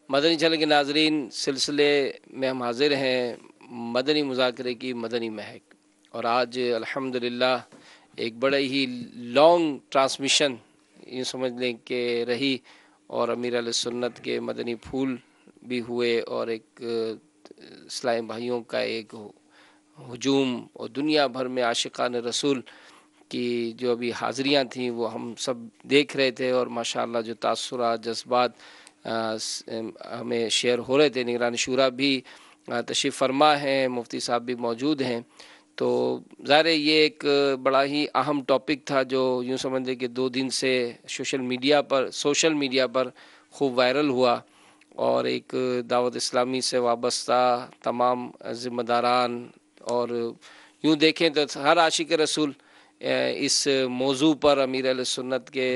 مدنی channel کے ناظرین، سلسلے میں ہم حاضر ہیں مدنی مذاکرے کی مدنی مہک، اور آج الحمدللہ ایک بڑے ہی لانگ ٹرانسمیشن یہ سمجھ لیں کہ رہی، اور امیر علیہ سنت کے مدنی پھول بھی ہوئے، اور ایک اسلامی بھائیوں کا ایک ہجوم، اور دنیا بھر میں عاشقان رسول کی جو ابھی حاضریاں تھیں وہ ہم سب دیکھ رہے تھے، اور ماشاءاللہ جو تاثرات، جذبات ہمیں شیئر ہو رہے تھے۔ نگران شورا بھی تشریف فرما ہیں، مفتی صاحب بھی موجود ہیں، تو ظاہر ہے یہ ایک بڑا ہی اہم ٹاپک تھا جو یوں سمجھ لیں کہ 2 دن سے سوشل میڈیا پر خوب وائرل ہوا، اور ایک دعوت اسلامی سے وابستہ تمام ذمہ داران، اور یوں دیکھیں تو ہر عاشق رسول اس موضوع پر امیر علیہ سنت کے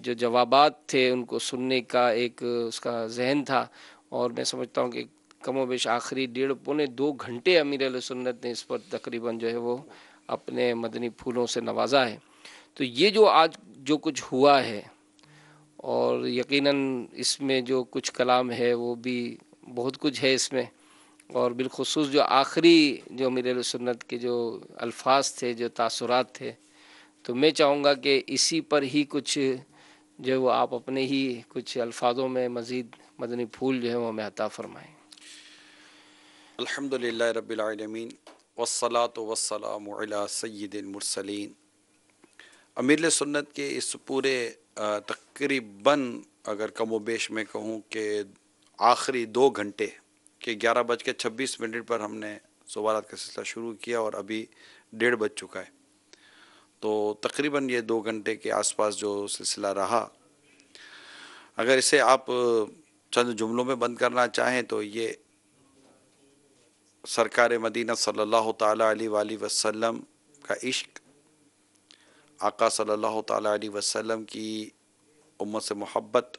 جو جوابات تھے ان کو سننے کا ایک اس کا ذہن تھا، اور میں سمجھتا ہوں کہ کم و بیش آخری 1.5-2 گھنٹے امیر علیہ سنت نے اس پر تقریباً جو ہے وہ اپنے مدنی پھولوں سے نوازا ہے۔ تو یہ جو آج جو کچھ ہوا ہے، اور یقیناً اس میں جو کچھ کلام ہے وہ بھی بہت کچھ ہے اس میں، اور بالخصوص جو آخری جو امیر علیہ سنت کے جو الفاظ تھے، جو تاثرات تھے، تو میں چاہوں گا کہ اسی پر ہی کچھ جو وہ آپ اپنے ہی کچھ الفاظوں میں مزید مدنی پھول جو ہے وہ ہمیں عطا فرمائیں۔ الحمدللہ رب العالمین والصلاة والسلام علی سید المرسلین۔ امیر سنت کے اس پورے تقریباً اگر کم و بیش میں کہوں کہ آخری 2 گھنٹے کہ 11:26 پر ہم نے سوالات کا سلسلہ شروع کیا، اور ابھی 1:30 بج چکا ہے، تو تقریباً یہ 2 گھنٹے کے آس پاس جو سلسلہ رہا، اگر اسے آپ چند جملوں میں بند کرنا چاہیں تو یہ سرکار مدینہ صلی اللہ تعالیٰ علیہ وآلہ وسلم کا عشق، آقا صلی اللہ تعالیٰ علیہ وسلم کی امت سے محبت،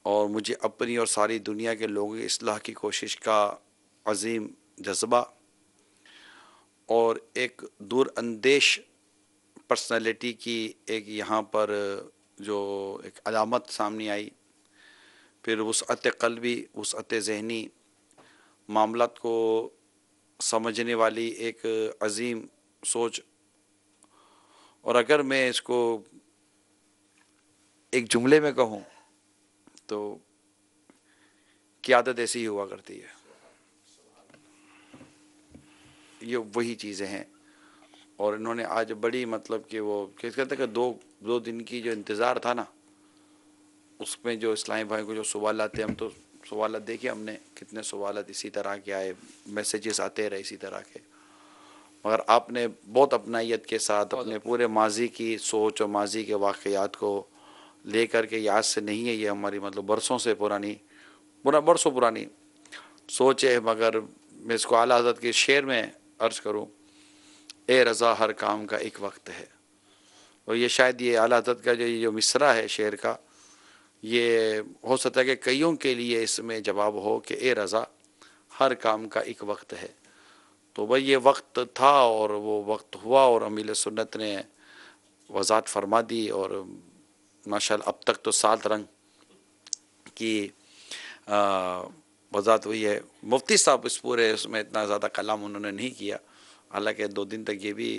اور مجھے اپنی اور ساری دنیا کے لوگوں کی اصلاح کی کوشش کا عظیم جذبہ، اور ایک دور اندیش پرسنالٹی کی ایک یہاں پر جو ایک علامت سامنے آئی، پھر وسعت قلبی، وسعت ذہنی، معاملات کو سمجھنے والی ایک عظیم سوچ، اور اگر میں اس کو ایک جملے میں کہوں تو قیادت ایسی ہی ہوا کرتی ہے۔ یہ وہی چیزیں ہیں، اور انہوں نے آج بڑی مطلب کہ وہ کہتے ہیں کہ دو دن کی جو انتظار تھا نا، اس میں جو اسلامی بھائی کو جو سوالات تھے، ہم تو سوالات دیکھے، ہم نے کتنے سوالات اسی طرح کے آئے، میسیجز آتے رہے اسی طرح کے، مگر آپ نے بہت اپنائیت کے ساتھ اپنے پورے ماضی کی سوچ اور ماضی کے واقعات کو لے کر کے، یہ آج سے نہیں ہے، یہ ہماری مطلب برسوں پرانی سوچ ہے، مگر میں اس کو اعلیٰ حضرت کے شعر میں عرض کروں، اے رضا ہر کام کا ایک وقت ہے، اور یہ شاید یہ اعلیٰ حضرت کا جو مصرع ہے شعر کا، یہ ہو سکتا ہے کہ کئیوں کے لیے اس میں جواب ہو کہ اے رضا ہر کام کا ایک وقت ہے۔ تو بھائی یہ وقت تھا اور وہ وقت ہوا، اور امیر سنت نے وضاحت فرما دی، اور ماشاءاللہ اب تک تو 7 رنگ کی وضاحت ہوئی ہے۔ مفتی صاحب اس میں اتنا زیادہ کلام انہوں نے نہیں کیا، حالانکہ 2 دن تک یہ بھی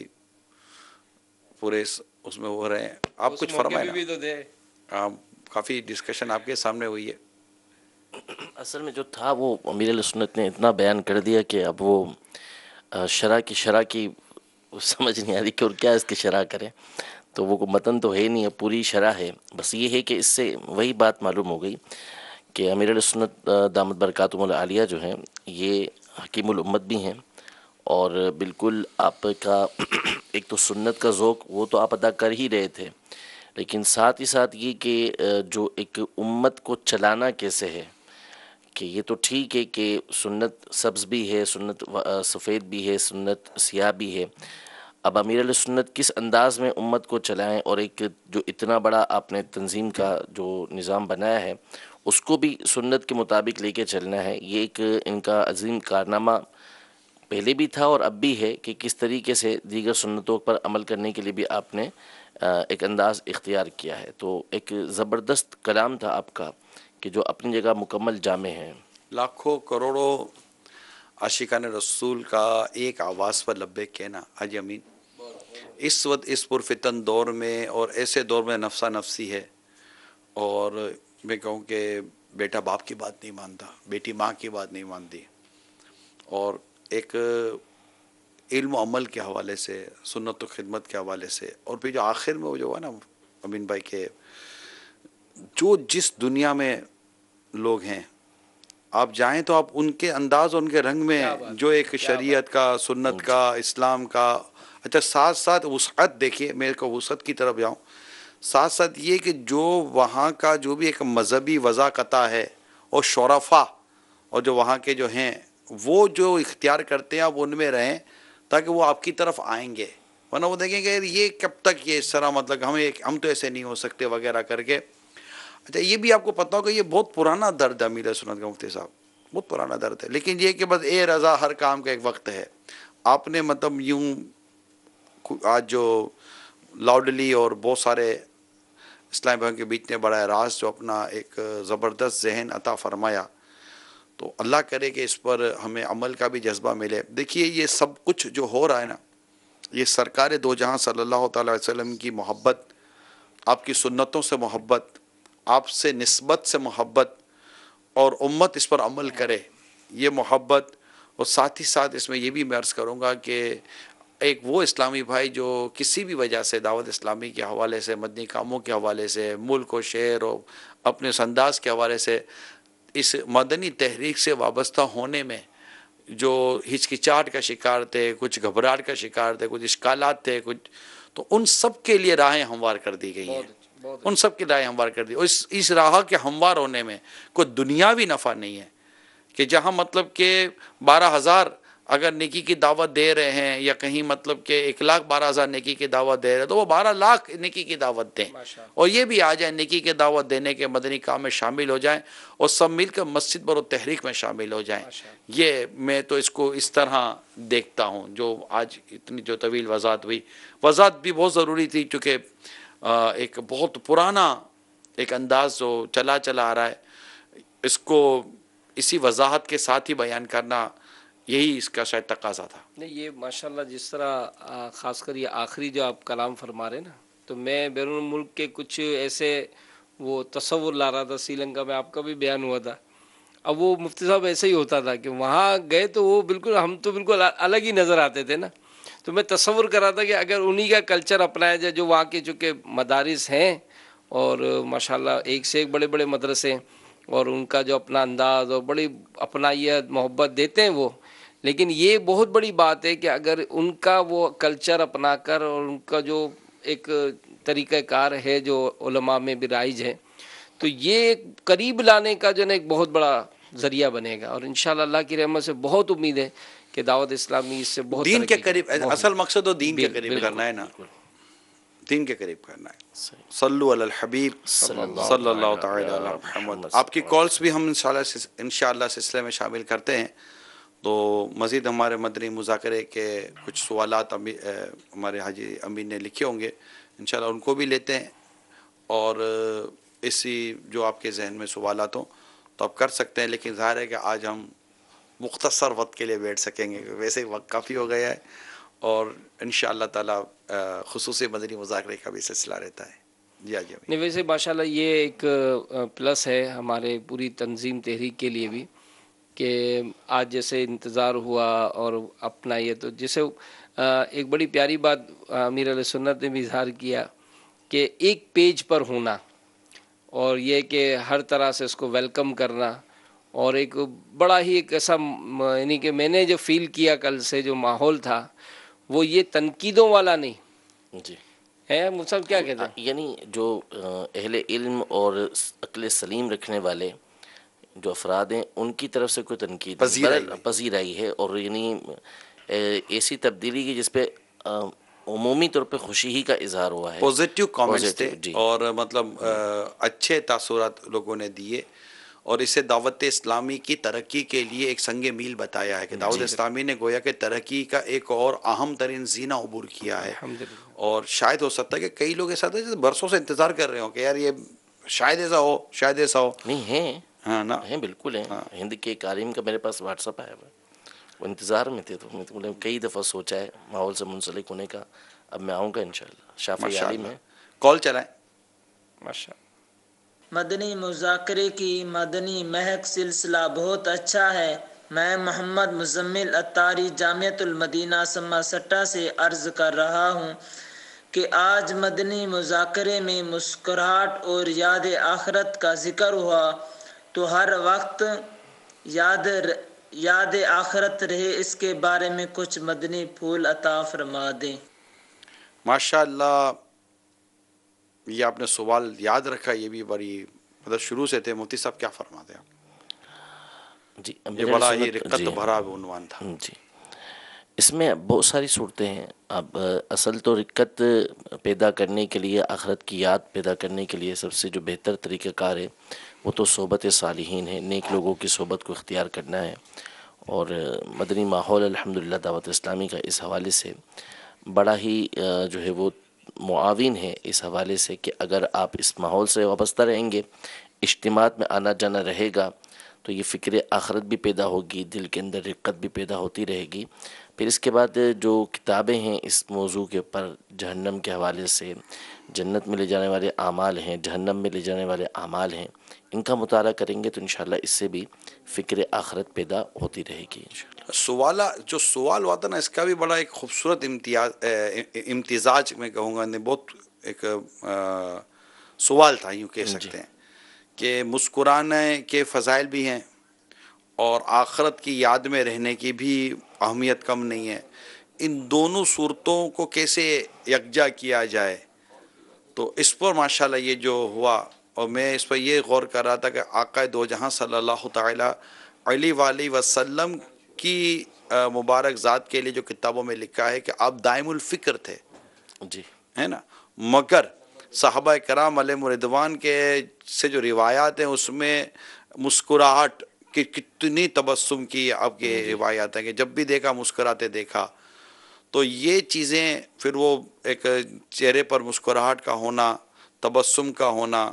پورے اس میں ہو رہے ہیں۔ آپ کچھ فرمائیں نا، کافی ڈسکشن آپ کے سامنے ہوئی ہے۔ اصل میں جو تھا وہ امیر علیہ سنت نے اتنا بیان کر دیا کہ اب وہ شرح کی سمجھ نہیں آ رہی کہ اور کیا اس کی شرح کریں، تو وہ متن تو ہے نہیں ہے، پوری شرح ہے، بس یہ ہے کہ اس سے وہی بات معلوم ہو گئی کہ امیر علیہ سنت دامت برکاتہم العالیہ جو ہیں یہ حکیم الامت بھی ہیں، اور بالکل آپ کا ایک تو سنت کا ذوق وہ تو آپ ادا کر ہی رہے تھے، لیکن ساتھ ہی ساتھ یہ کہ جو ایک امت کو چلانا کیسے ہے، کہ یہ تو ٹھیک ہے کہ سنت سبز بھی ہے، سنت سفید بھی ہے، سنت سیاہ بھی ہے، اب امیر علیہ سنت کس انداز میں امت کو چلائیں، اور ایک جو اتنا بڑا آپ نے تنظیم کا جو نظام بنایا ہے اس کو بھی سنت کے مطابق لے کے چلنا ہے، یہ ایک ان کا عظیم کارنامہ پہلے بھی تھا اور اب بھی ہے کہ کس طریقے سے دیگر سنتوں پر عمل کرنے کے لیے بھی آپ نے ایک انداز اختیار کیا ہے۔ تو ایک زبردست کلام تھا آپ کا کہ جو اپنی جگہ مکمل جامع ہیں. لاکھوں کروڑوں عاشقان رسول کا ایک آواز پر لبیک کہنا. حاجی امین، اس وقت اس پرفتن دور میں اور ایسے دور میں نفسا نفسی ہے، اور میں کہوں کہ بیٹا باپ کی بات نہیں مانتا، بیٹی ماں کی بات نہیں مانتی، اور ایک علم و عمل کے حوالے سے، سنت و خدمت کے حوالے سے، اور پھر جو آخر میں وہ جو ہے نا امین بھائی کے جو جس دنیا میں لوگ ہیں، آپ جائیں تو آپ ان کے انداز اور ان کے رنگ میں جو ایک شریعت کا، سنت کا، اسلام کا، اچھا ساتھ ساتھ وسعت دیکھیے، میرے کو وسعت کی طرف جاؤں، ساتھ ساتھ یہ کہ جو وہاں کا جو بھی ایک مذہبی وضاقتہ ہے اور شرفا، اور جو وہاں کے جو ہیں وہ جو اختیار کرتے ہیں آپ ان میں رہیں تاکہ وہ آپ کی طرف آئیں گے، ورنہ وہ دیکھیں گے یہ کب تک یہ اس طرح، مطلب ہم تو ایسے نہیں ہو سکتے وغیرہ کر کے. اچھا یہ بھی آپ کو پتا ہو کہ یہ بہت پرانا درد ہے امیر سنت کا مفتی صاحب، بہت پرانا درد ہے، لیکن یہ کہ بس اے رضا ہر کام کا ایک وقت ہے. آپ نے مطلب یوں آج جو لاؤڈلی اور بہت سارے اسلام بھائیوں کے بیچ میں براہ راست جو اپنا ایک زبردست ذہن عطا فرمایا، تو اللہ کرے کہ اس پر ہمیں عمل کا بھی جذبہ ملے. دیکھیے یہ سب کچھ جو ہو رہا ہے نا، یہ سرکار دو جہاں صلی اللہ تعالی علیہ وسلم کی محبت، آپ کی سنتوں سے محبت، آپ سے نسبت سے محبت، اور امت اس پر عمل کرے، یہ محبت. اور ساتھ ہی ساتھ اس میں یہ بھی میں عرض کروں گا کہ ایک وہ اسلامی بھائی جو کسی بھی وجہ سے دعوت اسلامی کے حوالے سے، مدنی کاموں کے حوالے سے، ملک و شہر اور اپنے اس انداز کے حوالے سے اس مدنی تحریک سے وابستہ ہونے میں جو ہچکچاہٹ کا شکار تھے، کچھ گھبراہٹ کا شکار تھے، کچھ اشکالات تھے، کچھ، تو ان سب کے لیے راہیں ہموار کر دی گئی ہیں، ان سب کی راہیں ہموار کر دی. اور اس راہ کے ہموار ہونے میں کوئی دنیاوی نفع نہیں ہے کہ جہاں مطلب کہ 12,000 اگر نیکی کی دعوت دے رہے ہیں، یا کہیں مطلب کہ 1,12,000 نیکی کی دعوت دے رہے ہیں، تو وہ 12 لاکھ نیکی کی دعوت دیں، اور یہ بھی آ جائیں نیکی کی دعوت دینے کے مدنی کام میں شامل ہو جائیں، اور سب مل کر مسجد برو تحریک میں شامل ہو جائیں. یہ میں تو اس کو اس طرح دیکھتا ہوں. جو آج اتنی جو طویل وضاحت ہوئی، وضاحت بھی بہت ضروری تھی، چونکہ ایک بہت پرانا ایک انداز جو چلا آ رہا ہے، اس کو اسی وضاحت کے ساتھ ہی بیان کرنا یہی اس کا شاید تقاضا تھا. نہیں، یہ ماشاءاللہ جس طرح خاص کر یہ آخری جو آپ کلام فرما رہے ہیں نا، تو میں بیرون ملک کے کچھ ایسے وہ تصور لا رہا تھا. سری لنکا میں آپ کا بھی بیان ہوا تھا، اب وہ مفتی صاحب ایسے ہی ہوتا تھا کہ وہاں گئے تو وہ بالکل، ہم تو بالکل الگ ہی نظر آتے تھے نا. تو میں تصور کر رہا تھا کہ اگر انہی کا کلچر اپنایا جائے، جو وہاں کے چونکہ مدارس ہیں اور ماشاءاللہ ایک سے ایک بڑے بڑے مدرسے، اور ان کا جو اپنا انداز اور بڑی اپنائیت محبت دیتے ہیں وہ، لیکن یہ بہت بڑی بات ہے کہ اگر ان کا وہ کلچر اپنا کر اور ان کا جو ایک طریقہ کار ہے جو علماء میں بھی رائج ہے، تو یہ ایک قریب لانے کا جو ہے ایک بہت بڑا ذریعہ بنے گا. اور انشاءاللہ اللہ کی رحمت سے بہت امید ہے کہ دعوت اسلامی اس سے بہت دین کے ترقی قریب، کرے. اصل مقصد تو دین کے قریب بالکل. کرنا ہے نا، دین کے قریب کرنا ہے. صلو علی الحبیب صلی اللہ تعالی علی محمد. آپ کی کالز بھی ہم انشاءاللہ سلسلے میں شامل کرتے ہیں. تو مزید ہمارے مدنی مذاکرے کے کچھ سوالات ہمارے حاجی امین نے لکھے ہوں گے، انشاءاللہ ان کو بھی لیتے ہیں. اور اسی جو آپ کے ذہن میں سوالات ہوں تو آپ کر سکتے ہیں، لیکن ظاہر ہے کہ آج ہم مختصر وقت کے لیے بیٹھ سکیں گے، ویسے وقت کافی ہو گیا ہے، اور انشاءاللہ تعالی خصوصی مدنی مذاکرے کا بھی سلسلہ رہتا ہے. جی جی نہیں، ویسے ماشاءاللہ یہ ایک پلس ہے ہمارے پوری تنظیم تحریک کے لیے بھی کہ آج جیسے انتظار ہوا اور اپنا یہ، تو جیسے ایک بڑی پیاری بات امیر علیہ سنت نے بھی اظہار کیا کہ ایک پیج پر ہونا، اور یہ کہ ہر طرح سے اس کو ویلکم کرنا، اور ایک بڑا ہی ایک ایسا، یعنی کہ میں نے جو فیل کیا کل سے جو ماحول تھا وہ یہ تنقیدوں والا نہیں جی ہے. مصعب کیا کہتے ہیں؟ یعنی جو اہل علم اور عقل سلیم رکھنے والے جو افراد ہیں ان کی طرف سے کوئی تنقید پذیرائی ہے، اور یعنی ایسی تبدیلی کی جس پہ عمومی طور پہ خوشی ہی کا اظہار ہوا ہے، پازیٹیو کامنٹس تھے، جی. اور مطلب اچھے تاثرات لوگوں نے دیے، اور اسے دعوت اسلامی کی ترقی کے لیے ایک سنگ میل بتایا ہے کہ دعوت اسلامی نے گویا کہ ترقی کا ایک اور اہم ترین زینہ عبور کیا ہے. اور شاید ہو سکتا ہے کہ کئی لوگ ایسا تھا جیسے برسوں سے انتظار کر رہے ہوں کہ یار یہ شاید ایسا ہو. نہیں ہیں، ہاں نا. ہیں بالکل ہیں. ہند کے عالم کا میرے پاس واٹس اپ آیا ہوا ہے، وہ انتظار میں تھے، تو میں نے کئی دفعہ سوچا ہے ماحول سے منسلک ہونے کا. اب میں آؤں گا انشاءاللہ. شافعی ماشاء عالم اللہ. ہے. کال چلائیں. ماشاء اللہ. مدنی مذاکرے کی مدنی مہک سلسلہ بہت اچھا ہے. میں محمد مزمل اتاری جامعۃ المدینہ سما سٹا سے عرض کر رہا ہوں کہ آج مدنی مذاکرے میں مسکراہٹ اور یاد آخرت کا ذکر ہوا، تو ہر وقت یاد آخرت رہے، اس کے بارے میں کچھ مدنی پھول عطا فرما دیں. ماشاء اللہ، یہ آپ نے سوال یاد رکھا، یہ بھی بڑی مطلب شروع سے تھے. مفتی صاحب کیا فرماتے ہیں آپ؟ جی یہ بڑا ہی رقت بھرا عنوان تھا. جی، اس میں بہت ساری صورتیں ہیں. اب اصل تو رقت پیدا کرنے کے لیے، آخرت کی یاد پیدا کرنے کے لیے سب سے جو بہتر طریقہ کار ہے وہ تو صحبت صالحین ہے، نیک لوگوں کی صحبت کو اختیار کرنا ہے. اور مدنی ماحول الحمدللہ دعوت اسلامی کا اس حوالے سے بڑا ہی جو ہے وہ معاون ہے، اس حوالے سے کہ اگر آپ اس ماحول سے وابستہ رہیں گے، اجتماعات میں آنا جانا رہے گا، تو یہ فکر آخرت بھی پیدا ہوگی، دل کے اندر رقت بھی پیدا ہوتی رہے گی. پھر اس کے بعد جو کتابیں ہیں اس موضوع کے اوپر، جہنم کے حوالے سے، جنت میں لے جانے والے اعمال ہیں، جہنم میں لے جانے والے اعمال ہیں، ان کا مطالعہ کریں گے تو انشاءاللہ اس سے بھی فکر آخرت پیدا ہوتی رہے گی انشاءاللہ. جو سوال ہوا تھا نا، اس کا بھی بڑا ایک خوبصورت امتزاج میں کہوں گا، بہت ایک سوال تھا، یوں کہہ سکتے ہیں کہ مسکرانے کے فضائل بھی ہیں اور آخرت کی یاد میں رہنے کی بھی اہمیت کم نہیں ہے. ان دونوں صورتوں کو کیسے یکجا کیا جائے، تو اس پر ماشاءاللہ یہ جو ہوا، اور میں اس پر یہ غور کر رہا تھا کہ آقا دو جہاں صلی اللہ تعالی علیہ وآلہ وسلم کی مبارک ذات کے لیے جو کتابوں میں لکھا ہے کہ آپ دائم الفکر تھے، جی ہے نا. مگر صحابہ کرام علیہم رضوان کے سے جو روایات ہیں اس میں مسکراہٹ کی کتنی تبسم کی آپ کے روایات ہیں کہ جب بھی دیکھا مسکراتے دیکھا. تو یہ چیزیں پھر وہ ایک چہرے پر مسکراہٹ کا ہونا، تبسم کا ہونا،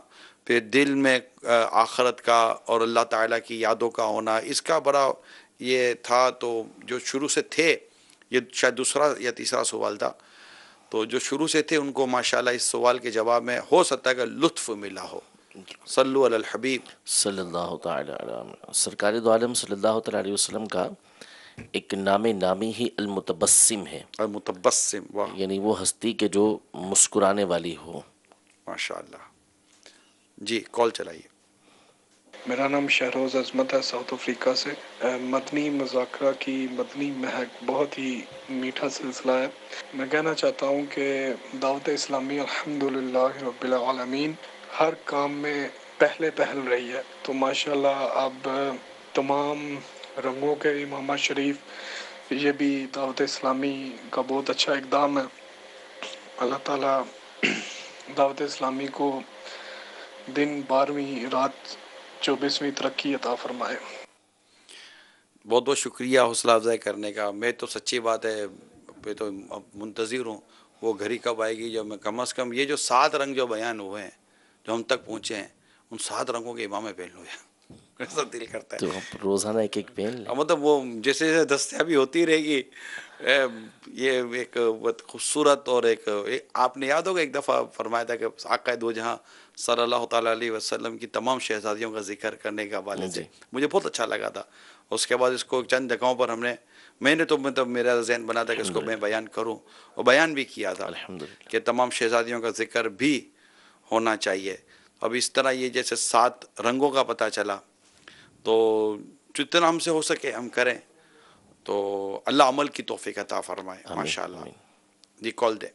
پھر دل میں آخرت کا اور اللہ تعالیٰ کی یادوں کا ہونا، اس کا بڑا یہ تھا. تو جو شروع سے تھے، یہ شاید دوسرا یا تیسرا سوال تھا، تو جو شروع سے تھے ان کو ماشاءاللہ اس سوال کے جواب میں ہو سکتا ہے کہ لطف ملا ہو. صلو علی الحبیب صلی اللہ تعالی علیہ. سرکار دو عالم صلی اللہ تعالی علیہ وسلم کا ایک نامی ہی المتبسم ہے، المتبسم. واہ یعنی وہ ہستی کہ جو مسکرانے والی ہو. ماشاءاللہ. جی کال چلائیے. میرا نام شہروز عظمت ہے، ساؤتھ افریقہ سے. مدنی مذاکرہ کی مدنی مہک بہت ہی میٹھا سلسلہ ہے. میں کہنا چاہتا ہوں کہ دعوت اسلامی الحمدللہ رب العالمین ہر کام میں پہل رہی ہے. تو ماشاءاللہ اب تمام رنگوں کے امام شریف، یہ بھی دعوت اسلامی کا بہت اچھا اقدام ہے. اللہ تعالیٰ دعوت اسلامی کو دن 12ویں رات 24ویں ترقی عطا فرمائے. بہت بہت شکریہ حوصلہ افزائی کرنے کا. میں تو سچی بات ہے میں تو منتظر ہوں وہ گھڑی کب آئے گی جو میں کم از کم یہ جو 7 رنگ جو بیان ہوئے ہیں، جو ہم تک پہنچے ہیں، ان 7 رنگوں کے امام پہن لو. ایسا دل کرتا ہے. تو روزانہ ایک پہن لیں. مطلب وہ جیسے جیسے دستیابی ہوتی رہے گی، یہ ایک بہت خوبصورت. اور ایک آپ نے یاد ہوگا ایک دفعہ فرمایا تھا کہ آقا دو جہاں صلی اللہ تعالیٰ علیہ وسلم کی تمام شہزادیوں کا ذکر کرنے کے حوالے سے مجھے بہت اچھا لگا تھا. اس کے بعد اس کو چند جگہوں پر میں نے تو مطلب میرا ذہن بنا تھا کہ اس کو میں بیان کروں، اور بیان بھی کیا تھا کہ تمام شہزادیوں کا ذکر بھی ہونا چاہیے. اب اس طرح یہ جیسے 7 رنگوں کا پتہ چلا، تو جتنا ہم سے ہو سکے ہم کریں، تو اللہ عمل کی توفیق عطا فرمائے. ماشاءاللہ. جی کال دیں.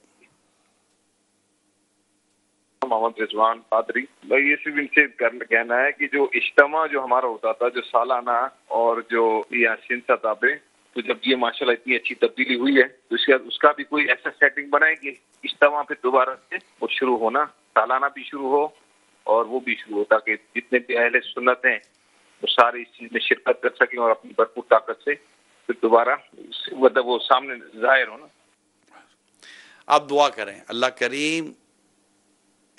محمد رضوان قادری. یہ صرف ان سے کہنا ہے کہ جو اجتماع جو ہمارا ہوتا تھا، جو سالانہ، اور جو یاسین صاحبیں، تو جب یہ ماشاءاللہ اتنی اچھی تبدیلی ہوئی ہے تو اس کا بھی کوئی ایسا سیٹنگ بنائے کہ اجتماع پہ دوبارہ سے وہ شروع ہونا، سالانہ بھی شروع ہو اور وہ بھی شروع ہو، تاکہ جتنے بھی اہل سنت ہیں وہ سارے اس چیز میں شرکت کر سکیں اور اپنی بھرپور طاقت سے پھر دوبارہ مطلب وہ سامنے ظاہر ہو نا. آپ دعا کریں اللہ کریم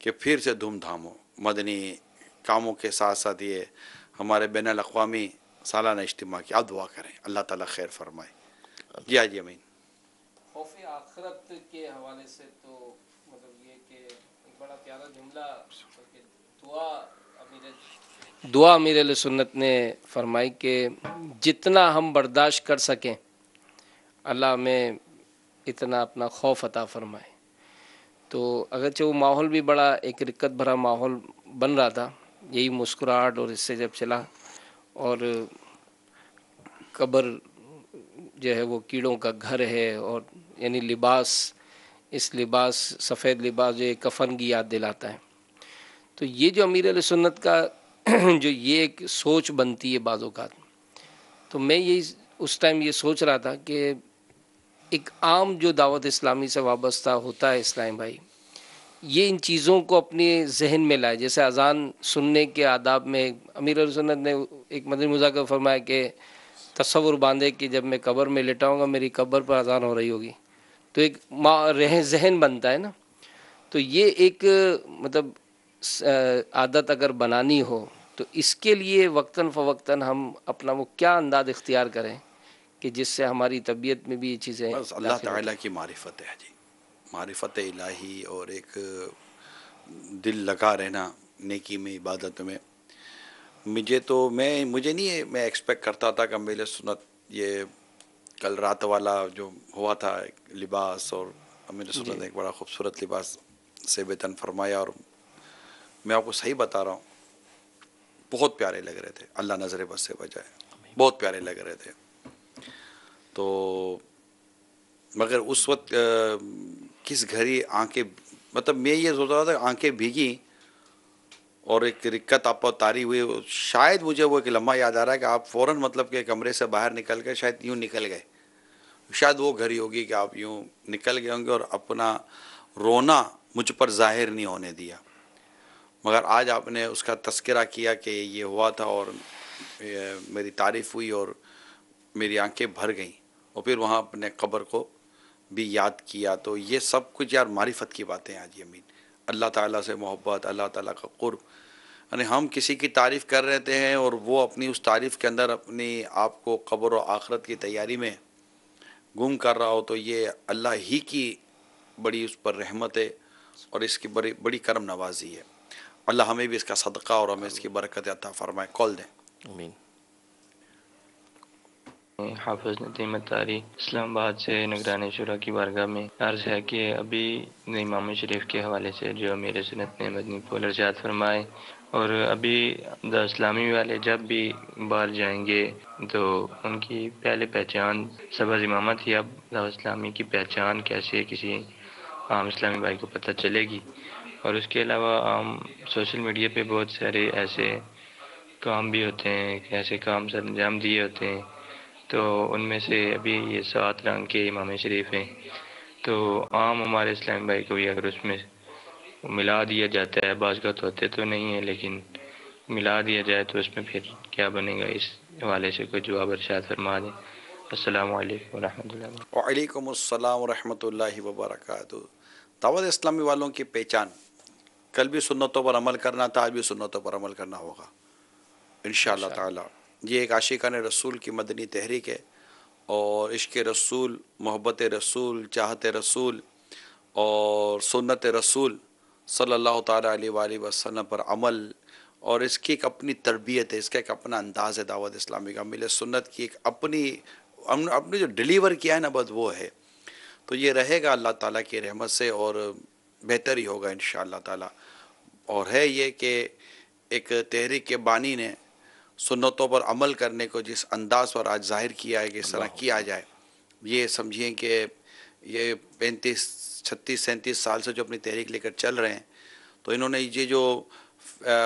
کہ پھر سے دھوم دھام ہو مدنی کاموں کے ساتھ ساتھ یہ ہمارے بین الاقوامی سالانہ اجتماع کی آپ دعا کریں اللہ تعالیٰ خیر فرمائے. جی حاجی امین. خوف آخرت کے حوالے سے تو مطلب یہ کہ ایک بڑا پیارا جملہ دعا امیر علیہ سنت نے فرمائی کہ جتنا ہم برداشت کر سکیں اللہ ہمیں اتنا اپنا خوف عطا فرمائے. تو اگرچہ وہ ماحول بھی بڑا ایک رکت بھرا ماحول بن رہا تھا، یہی مسکراہٹ اور اس سے جب چلا، اور قبر جو ہے وہ کیڑوں کا گھر ہے، اور یعنی لباس، اس لباس سفید لباس جو ایک کفن کی یاد دلاتا ہے. تو یہ جو امیر علیہ سنت کا جو یہ ایک سوچ بنتی ہے بعض اوقات، تو میں یہی اس ٹائم یہ سوچ رہا تھا کہ ایک عام جو دعوت اسلامی سے وابستہ ہوتا ہے اسلام بھائی، یہ ان چیزوں کو اپنے ذہن میں لائے. جیسے اذان سننے کے آداب میں امیر علیہ سنت نے ایک مدنی مذاکرہ فرمایا کہ تصور باندھے کہ جب میں قبر میں لٹاؤں گا میری قبر پر اذان ہو رہی ہوگی، تو ایک ذہن بنتا ہے نا. تو یہ ایک مطلب عادت اگر بنانی ہو تو اس کے لیے وقتاً فوقتاً ہم اپنا وہ کیا انداز اختیار کریں کہ جس سے ہماری طبیعت میں بھی یہ چیزیں بس اللہ تعالیٰ کی معرفت ہے جی، معرفت الہی، اور ایک دل لگا رہنا نیکی میں، عبادت میں. مجھے نہیں میں ایکسپیکٹ کرتا تھا کہ میرے سنت یہ کل رات والا جو ہوا تھا لباس، اور میرے سنت نے ایک بڑا خوبصورت لباس سے بیتن فرمایا، اور میں آپ کو صحیح بتا رہا ہوں بہت پیارے لگ رہے تھے، اللہ نظر بس سے بچائے، بہت پیارے لگ رہے تھے. تو مگر اس وقت کس گھڑی آنکھیں، مطلب میں یہ سوچ رہا تھا آنکھیں بھیگی اور ایک رکت آپ کو طاری ہوئی. شاید مجھے وہ ایک لمحہ یاد آ رہا ہے کہ آپ فوراً مطلب کہ کمرے سے باہر نکل گئے، شاید یوں نکل گئے، شاید وہ گھڑی ہوگی کہ آپ یوں نکل گئے ہوں گے اور اپنا رونا مجھ پر ظاہر نہیں ہونے دیا. مگر آج آپ نے اس کا تذکرہ کیا کہ یہ ہوا تھا اور میری تعریف ہوئی اور میری آنکھیں بھر گئیں، اور پھر وہاں اپنے قبر کو بھی یاد کیا. تو یہ سب کچھ یار معرفت کی باتیں ہیں آج یمین، اللہ تعالیٰ سے محبت، اللہ تعالیٰ کا قرب. یعنی ہم کسی کی تعریف کر رہتے ہیں اور وہ اپنی اس تعریف کے اندر اپنی آپ کو قبر و آخرت کی تیاری میں گم کر رہا ہو، تو یہ اللہ ہی کی بڑی اس پر رحمت ہے اور اس کی بڑی کرم نوازی ہے. اللہ ہمیں بھی اس کا صدقہ اور ہمیں اس کی برکت عطا فرمائے. کال دیں. آمین. حافظ ندیم اتاری اسلام آباد سے نگران شورا کی بارگاہ میں عرض ہے کہ ابھی امام شریف کے حوالے سے جو امیر سنت نے مدنی پھول ارشاد فرمائے، اور ابھی دعوت اسلامی والے جب بھی باہر جائیں گے تو ان کی پہلے پہچان سبز امامت ہی، اب دعوت اسلامی کی پہچان کیسے کسی عام اسلامی بھائی کو پتہ چلے گی. اور اس کے علاوہ عام سوشل میڈیا پہ بہت سارے ایسے کام بھی ہوتے ہیں، ایسے کام سر انجام دیے ہوتے ہیں. تو ان میں سے ابھی یہ 7 رنگ کے امام شریف ہیں، تو عام ہمارے اسلام بھائی کو بھی اگر اس میں ملا دیا جاتا ہے، بعض کا تو ہوتے تو نہیں ہے لیکن ملا دیا جائے تو اس میں پھر کیا بنے گا، اس حوالے سے کوئی جواب ارشاد فرما دیں. السلام علیکم ورحمۃ اللہ وبرکاتہ. وعلیکم السلام ورحمۃ اللہ وبرکاتہ. دعوت اسلامی والوں کی پہچان، کل بھی سنتوں پر عمل کرنا تھا، آج بھی سنتوں پر عمل کرنا ہوگا انشاءاللہ تعالی. یہ ایک عاشقان رسول کی مدنی تحریک ہے، اور عشق رسول، محبت رسول، چاہت رسول اور سنت رسول صلی اللہ تعالیٰ علیہ وآلہ وسلم پر عمل، اور اس کی ایک اپنی تربیت ہے، اس کا ایک اپنا انداز ہے دعوت اسلامی کا. مل سنت کی ایک اپنی جو ڈیلیور کیا ہے نا بس وہ ہے. تو یہ رہے گا اللہ تعالیٰ کی رحمت سے، اور بہتر ہی ہوگا انشاءاللہ تعالیٰ. اور ہے یہ کہ ایک تحریک کے بانی نے سنتوں پر عمل کرنے کو جس انداز پر آج ظاہر کیا ہے کہ اس طرح کیا جائے، یہ سمجھیں کہ یہ 35 36 37 سال سے جو اپنی تحریک لے کر چل رہے ہیں، تو انہوں نے یہ جو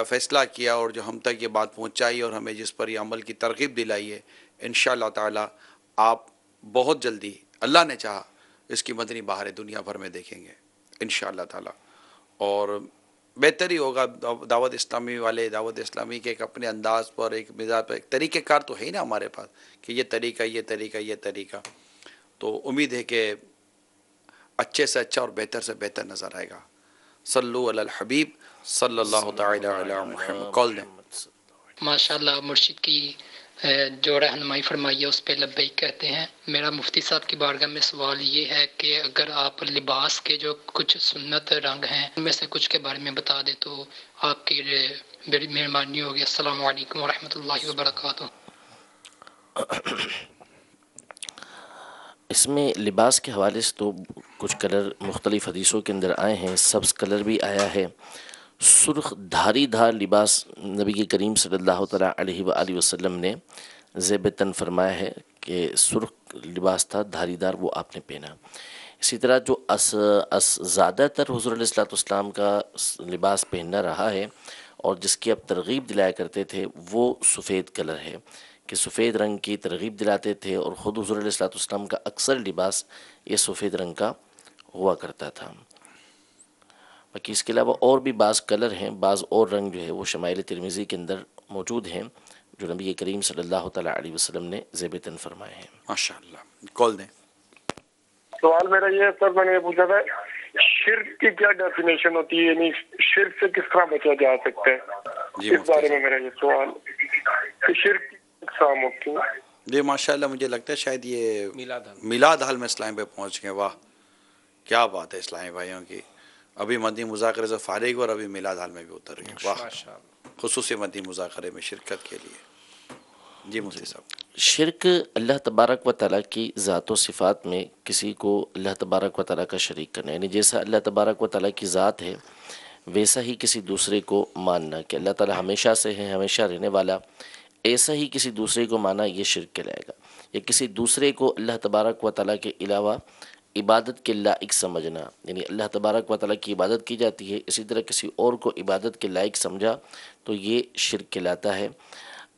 فیصلہ کیا اور جو ہم تک یہ بات پہنچائی اور ہمیں جس پر یہ عمل کی ترغیب دلائی ہے، انشاءاللہ تعالیٰ آپ بہت جلدی اللہ نے چاہا اس کی مدنی بہاریں دنیا بھر میں دیکھیں گے انشاءاللہ تعالیٰ. اور بہتر ہی ہوگا. دعوت اسلامی والے دعوت اسلامی کے ایک اپنے انداز پر، ایک مزاج پر، ایک طریقہ کار تو ہے نا ہمارے پاس کہ یہ طریقہ، یہ طریقہ، یہ طریقہ. تو امید ہے کہ اچھے سے اچھا اور بہتر سے بہتر نظر آئے گا. صلو علی الحبیب صلی اللہ تعالی علی محمد. کال دیں. ماشاء اللہ مرشد کی جو رہنمائی فرمائی ہے اس پہ لبیک کہتے ہیں. میرا مفتی صاحب کی بارگاہ میں سوال یہ ہے کہ اگر آپ لباس کے جو کچھ سنت رنگ ہیں ان میں سے کچھ کے بارے میں بتا دیں تو آپ کی بڑی مہربانی ہوگی. السلام علیکم ورحمۃ اللہ وبرکاتہ. اس میں لباس کے حوالے سے تو کچھ کلر مختلف حدیثوں کے اندر آئے ہیں. سبز کلر بھی آیا ہے. سرخ دھاری دھار لباس نبی کریم صلی اللہ تعالیٰ علیہ وآلہ وسلم نے زیب تن فرمایا ہے کہ سرخ لباس تھا دھاری دار، وہ آپ نے پہنا. اسی طرح جو زیادہ تر حضور علیہ الصلوۃ والسلام کا لباس پہننا رہا ہے اور جس کی اب ترغیب دلایا کرتے تھے وہ سفید کلر ہے کہ سفید رنگ کی ترغیب دلاتے تھے، اور خود حضور علیہ الصلوۃ والسلام کا اکثر لباس یہ سفید رنگ کا ہوا کرتا تھا. باقی اس کے علاوہ اور بھی بعض کلر ہیں، بعض اور رنگ جو ہے وہ شمائل ترمذی کے اندر موجود ہیں جو نبی کریم صلی اللہ تعالیٰ علیہ وسلم نے زیب تن فرمائے ہیں. ماشاء اللہ. کال دیں. سوال میرا یہ ہے سر، میں نے یہ پوچھا تھا شرک کی کیا ڈیفینیشن ہوتی ہے، یعنی شرک سے کس طرح بچا جا سکتا ہے، اس بارے میں میرا یہ سوال کہ شرک کی اقسام ہوتی ہیں. جی ماشاء اللہ، مجھے لگتا ہے شاید یہ میلاد حال میں اسلام پہ پہنچ گئے. واہ کیا بات ہے اسلامی بھائیوں کی. ابھی مدنی مذاکرے سے فارغ اور ابھی میلاد حال میں بھی اتر گئے. واہ، خصوصی مدنی مذاکرے میں شرکت کے لیے. جی مفتی صاحب. شرک اللہ تبارک و تعالیٰ کی ذات و صفات میں کسی کو اللہ تبارک و تعالیٰ کا شریک کرنا، یعنی جیسا اللہ تبارک و تعالیٰ کی ذات ہے ویسا ہی کسی دوسرے کو ماننا کہ اللہ تعالیٰ ہمیشہ سے ہے، ہمیشہ رہنے والا، ایسا ہی کسی دوسرے کو مانا یہ شرک کہلائے گا. یا کسی دوسرے کو اللہ تبارک و تعالیٰ کے علاوہ عبادت کے لائق سمجھنا، یعنی اللہ تبارک و تعالیٰ کی عبادت کی جاتی ہے اسی طرح کسی اور کو عبادت کے لائق سمجھا تو یہ شرک کہلاتا ہے.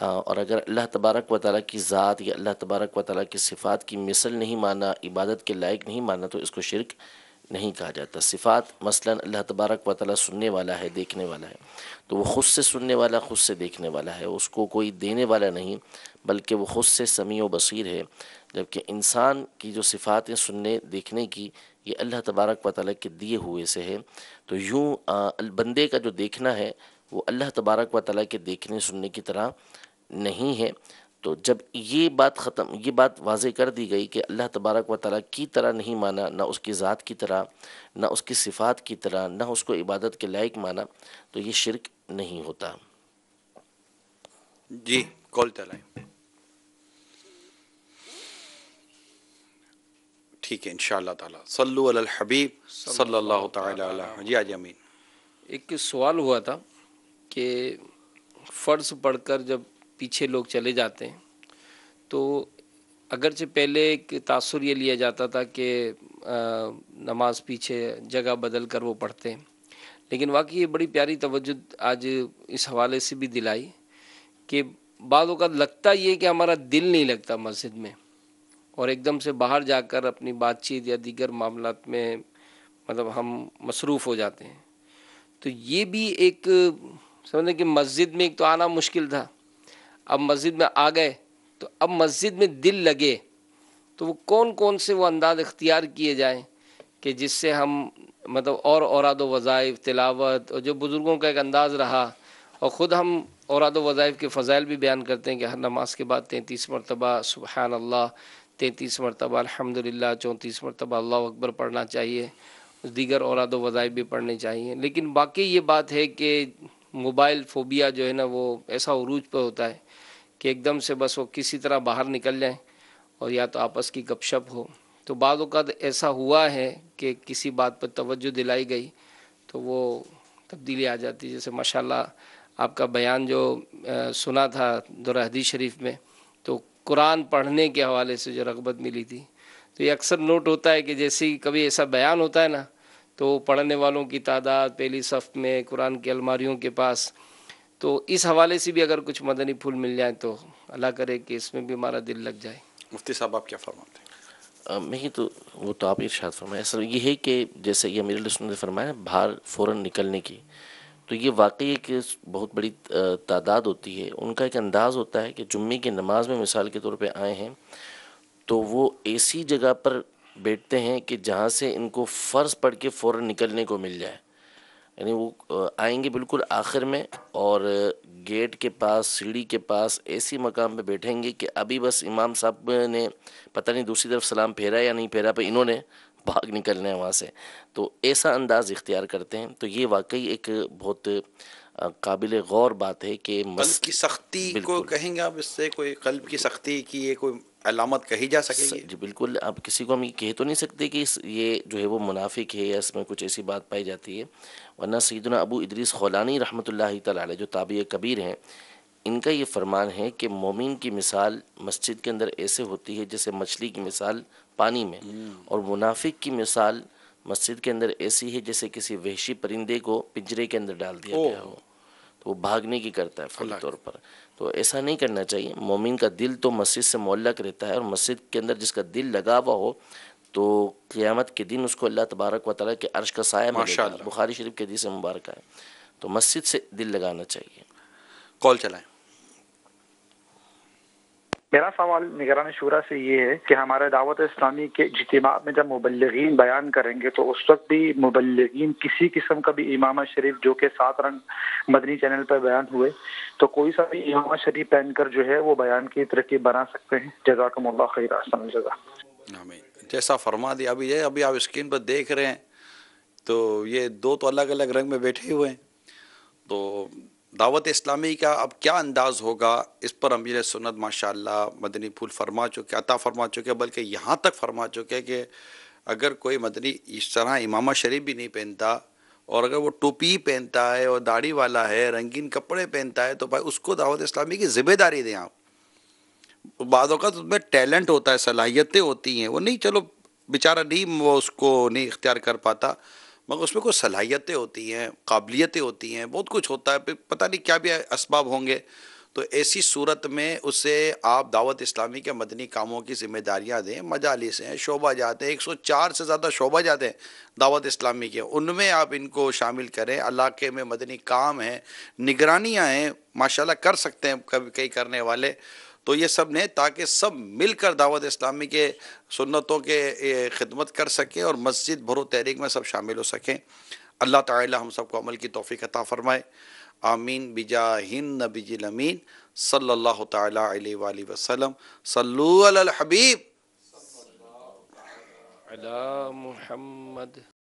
اور اگر اللہ تبارک و تعالیٰ کی ذات یا اللہ تبارک و تعالیٰ کی صفات کی مثل نہیں مانا، عبادت کے لائق نہیں مانا تو اس کو شرک نہیں کہا جاتا. صفات مثلا اللہ تبارک و تعالیٰ سننے والا ہے، دیکھنے والا ہے، تو وہ خود سے سننے والا، خود سے دیکھنے والا ہے، اس کو کوئی دینے والا نہیں بلکہ وہ خود سے سمیع و بصیر ہے. جبکہ انسان کی جو صفات ہیں سننے دیکھنے کی یہ اللہ تبارک و تعالیٰ کے دیے ہوئے سے ہے. تو یوں بندے کا جو دیکھنا ہے وہ اللہ تبارک و تعالیٰ کے دیکھنے سننے کی طرح نہیں ہے. تو جب یہ بات واضح کر دی گئی کہ اللہ تبارک و تعالیٰ کی طرح نہیں مانا، نہ اس کی ذات کی طرح، نہ اس کی صفات کی طرح، نہ اس کو عبادت کے لائق مانا، تو یہ شرک نہیں ہوتا. جی کال چلائیں. ٹھیک ہے انشاءاللہ تعالی. صلو علی الحبیب صلی اللہ تعالی علیہ. جی آج امین. ایک سوال ہوا تھا کہ فرض پڑھ کر جب پیچھے لوگ چلے جاتے ہیں تو اگرچہ پہلے ایک تاثر یہ لیا جاتا تھا کہ نماز پیچھے جگہ بدل کر وہ پڑھتے ہیں، لیکن واقعی یہ بڑی پیاری توجہ آج اس حوالے سے بھی دلائی کہ بعض اوقات لگتا یہ کہ ہمارا دل نہیں لگتا مسجد میں اور ایک دم سے باہر جا کر اپنی بات چیت یا دیگر معاملات میں مطلب ہم مصروف ہو جاتے ہیں. تو یہ بھی ایک سمجھیں کہ مسجد میں ایک تو آنا مشکل تھا، اب مسجد میں آ گئے تو اب مسجد میں دل لگے تو وہ کون سے وہ انداز اختیار کیے جائیں کہ جس سے ہم مطلب اور اوراد و وظائف، تلاوت، اور جو بزرگوں کا ایک انداز رہا، اور خود ہم اوراد و وظائف کے فضائل بھی بیان کرتے ہیں کہ ہر نماز کے بعد 33 مرتبہ سبحان اللہ، 33 مرتبہ الحمدللہ، 34 مرتبہ اللہ اکبر پڑھنا چاہیے، دیگر اوراد و وظائف بھی پڑھنے چاہیے. لیکن باقی یہ بات ہے کہ موبائل فوبیا جو ہے نا وہ ایسا عروج پہ ہوتا ہے کہ ایک دم سے بس وہ کسی طرح باہر نکل جائیں اور یا تو آپس کی گپ شپ ہو. تو بعض اوقات ایسا ہوا ہے کہ کسی بات پر توجہ دلائی گئی تو وہ تبدیلی آ جاتی ہے. جیسے ماشاءاللہ آپ کا بیان جو سنا تھا درہ حدیث شریف میں، تو قرآن پڑھنے کے حوالے سے جو رغبت ملی تھی، تو یہ اکثر نوٹ ہوتا ہے کہ جیسے ہی کبھی ایسا بیان ہوتا ہے نا تو پڑھنے والوں کی تعداد پہلی صف میں قرآن کی الماریوں کے پاس. تو اس حوالے سے بھی اگر کچھ مدنی پھول مل جائیں تو اللہ کرے کہ اس میں بھی ہمارا دل لگ جائے. مفتی صاحب آپ کیا فرماتے ہیں؟ نہیں تو وہ تو آپ ارشاد فرمائے. اصل یہ ہے کہ جیسے یہ امیر علیہ السنت نے فرمایا باہر فوراً نکلنے کی، تو یہ واقعی ایک بہت بڑی تعداد ہوتی ہے. ان کا ایک انداز ہوتا ہے کہ جمعے کی نماز میں مثال کے طور پہ آئے ہیں تو وہ ایسی جگہ پر بیٹھتے ہیں کہ جہاں سے ان کو فرض پڑھ کے فوراً نکلنے کو مل جائے، یعنی وہ آئیں گے بالکل آخر میں اور گیٹ کے پاس سیڑھی کے پاس ایسی مقام پہ بیٹھیں گے کہ ابھی بس امام صاحب نے پتہ نہیں دوسری طرف سلام پھیرا یا نہیں پھیرا، پہ انہوں نے بھاگ نکلنا ہے وہاں سے، تو ایسا انداز اختیار کرتے ہیں. تو یہ واقعی ایک بہت قابل غور بات ہے کہ قلب کی سختی کو کہیں گے آپ، اس سے کوئی قلب کی سختی کی یہ کوئی علامت کہی جا سکے گی؟ جی بالکل، آپ کسی کو ہم یہ کہہ تو نہیں سکتے کہ یہ جو ہے وہ منافق ہے یا اس میں کچھ ایسی بات پائی جاتی ہے، ورنہ سیدنا ابو ادریس خولانی رحمۃ اللہ تعالی علیہ جو تابعی کبیر ہیں، ان کا یہ فرمان ہے کہ مومن کی مثال مسجد کے اندر ایسے ہوتی ہے جیسے مچھلی کی مثال پانی میں، اور منافق کی مثال مسجد کے اندر ایسی ہے جیسے کسی وحشی پرندے کو پنجرے کے اندر ڈال دیا گیا ہو، تو وہ بھاگنے کی کرتا ہے فوری طور پر. تو ایسا نہیں کرنا چاہیے. مومن کا دل تو مسجد سے معلق رہتا ہے، اور مسجد کے اندر جس کا دل لگا ہوا ہو تو قیامت کے دن اس کو اللہ تبارک و تعالیٰ کے عرش کا سایہ ملے گا. بخاری شریف کے حدیث مبارکہ ہے. تو مسجد سے دل لگانا چاہیے. کال چلائیں. میرا سوال نگران شورا سے یہ ہے کہ ہمارے دعوت اسلامی کے اجتماع میں جب مبلغین بیان کریں گے تو اس وقت بھی مبلغین کسی قسم کا بھی امامہ شریف جو کہ 7 رنگ مدنی چینل پر بیان ہوئے تو کوئی سا بھی امامہ شریف پہن کر جو ہے وہ بیان کی ترکیب بنا سکتے ہیں؟ جزاکم اللہ خیر. احسن الجزا. آمین. جیسا فرما دیا ابھی آپ اسکرین پر دیکھ رہے ہیں تو یہ دو تو الگ الگ رنگ میں بیٹھے ہوئے ہیں. تو دعوت اسلامی کا اب کیا انداز ہوگا اس پر امیر سنت ماشاءاللہ مدنی پھول فرما چکے، عطا فرما چکے، بلکہ یہاں تک فرما چکے کہ اگر کوئی مدنی اس طرح امامہ شریف بھی نہیں پہنتا اور اگر وہ ٹوپی پہنتا ہے اور داڑھی والا ہے، رنگین کپڑے پہنتا ہے، تو بھائی اس کو دعوت اسلامی کی ذمہ داری دیں آپ. بعض اوقات اس میں ٹیلنٹ ہوتا ہے، صلاحیتیں ہوتی ہیں، وہ نہیں چلو بیچارہ نہیں وہ اس کو نہیں اختیار کر پاتا، مگر اس میں کوئی صلاحیتیں ہوتی ہیں، قابلیتیں ہوتی ہیں، بہت کچھ ہوتا ہے، پھر پتہ نہیں کیا بھی اسباب ہوں گے. تو ایسی صورت میں اسے آپ دعوت اسلامی کے مدنی کاموں کی ذمہ داریاں دیں. مجالس ہیں، شعبہ جات ہیں، 104 سے زیادہ شعبہ جات ہیں دعوت اسلامی کے، ان میں آپ ان کو شامل کریں. علاقے میں مدنی کام ہیں، نگرانیاں ہیں، ماشاءاللہ کر سکتے ہیں کبھی کئی کرنے والے. تو یہ سب نے تاکہ سب مل کر دعوت اسلامی کے سنتوں کے خدمت کر سکیں اور مسجد بھرو تحریک میں سب شامل ہو سکیں. اللہ تعالی ہم سب کو عمل کی توفیق عطا فرمائے. آمین بجاہ النبی الامین صلی اللہ تعالی علیہ وآلہ وسلم. صلو علی الحبیب علی محمد.